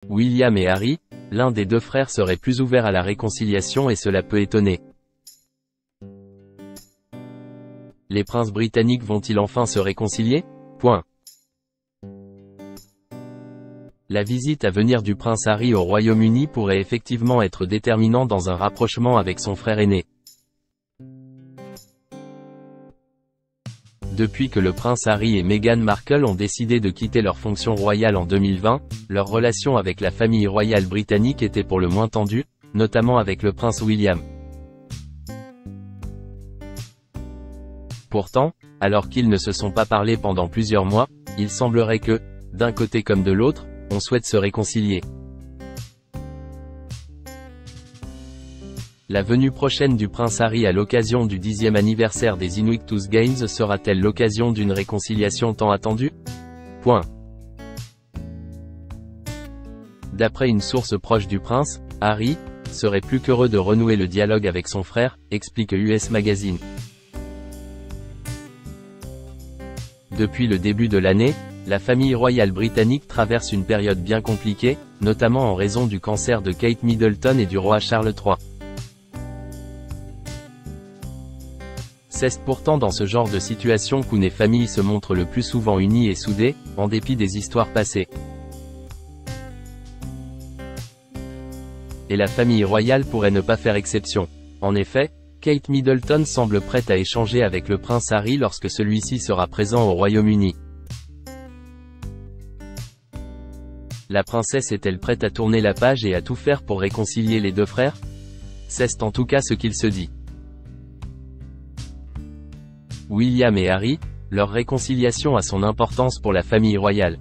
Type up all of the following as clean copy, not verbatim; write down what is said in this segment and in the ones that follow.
William et Harry, l'un des deux frères serait plus ouvert à la réconciliation et cela peut étonner. Les princes britanniques vont-ils enfin se réconcilier? La visite à venir du prince Harry au Royaume-Uni pourrait effectivement être déterminant dans un rapprochement avec son frère aîné. Depuis que le prince Harry et Meghan Markle ont décidé de quitter leur fonction royale en 2020, leur relation avec la famille royale britannique était pour le moins tendue, notamment avec le prince William. Pourtant, alors qu'ils ne se sont pas parlé pendant plusieurs mois, il semblerait que, d'un côté comme de l'autre, on souhaite se réconcilier. La venue prochaine du prince Harry à l'occasion du 10e anniversaire des Invictus Games sera-t-elle l'occasion d'une réconciliation tant attendue? D'après une source proche du prince, Harry serait plus qu'heureux de renouer le dialogue avec son frère, explique US Magazine. Depuis le début de l'année, la famille royale britannique traverse une période bien compliquée, notamment en raison du cancer de Kate Middleton et du roi Charles III. C'est pourtant dans ce genre de situation qu'une famille se montre le plus souvent unie et soudée, en dépit des histoires passées. Et la famille royale pourrait ne pas faire exception. En effet, Kate Middleton semble prête à échanger avec le prince Harry lorsque celui-ci sera présent au Royaume-Uni. La princesse est-elle prête à tourner la page et à tout faire pour réconcilier les deux frères? C'est en tout cas ce qu'il se dit. William et Harry, leur réconciliation a son importance pour la famille royale.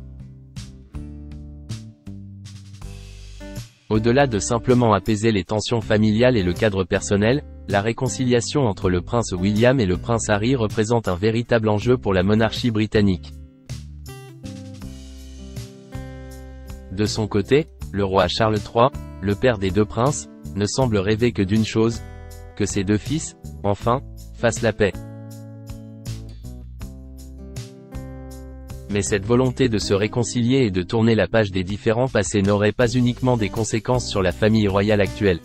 Au-delà de simplement apaiser les tensions familiales et le cadre personnel, la réconciliation entre le prince William et le prince Harry représente un véritable enjeu pour la monarchie britannique. De son côté, le roi Charles III, le père des deux princes, ne semble rêver que d'une chose, que ses deux fils, enfin, fassent la paix. Mais cette volonté de se réconcilier et de tourner la page des différends passés n'aurait pas uniquement des conséquences sur la famille royale actuelle.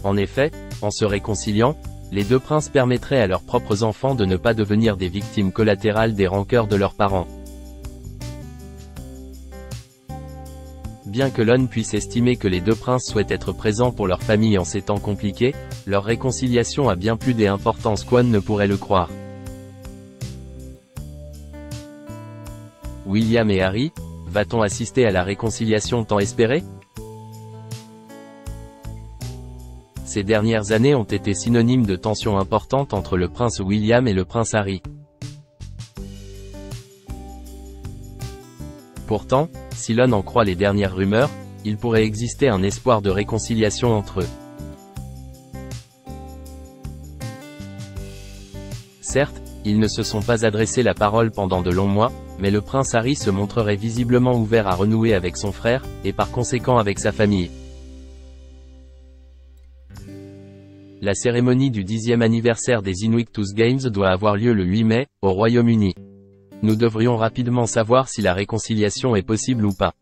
En effet, en se réconciliant, les deux princes permettraient à leurs propres enfants de ne pas devenir des victimes collatérales des rancœurs de leurs parents. Bien que l'on puisse estimer que les deux princes souhaitent être présents pour leur famille en ces temps compliqués, leur réconciliation a bien plus d'importance qu'on ne pourrait le croire. William et Harry, va-t-on assister à la réconciliation tant espérée? Ces dernières années ont été synonymes de tensions importantes entre le prince William et le prince Harry. Pourtant, si l'on en croit les dernières rumeurs, il pourrait exister un espoir de réconciliation entre eux. Certes, ils ne se sont pas adressé la parole pendant de longs mois, mais le prince Harry se montrerait visiblement ouvert à renouer avec son frère, et par conséquent avec sa famille. La cérémonie du 10e anniversaire des Invictus Games doit avoir lieu le 8 mai, au Royaume-Uni. Nous devrions rapidement savoir si la réconciliation est possible ou pas.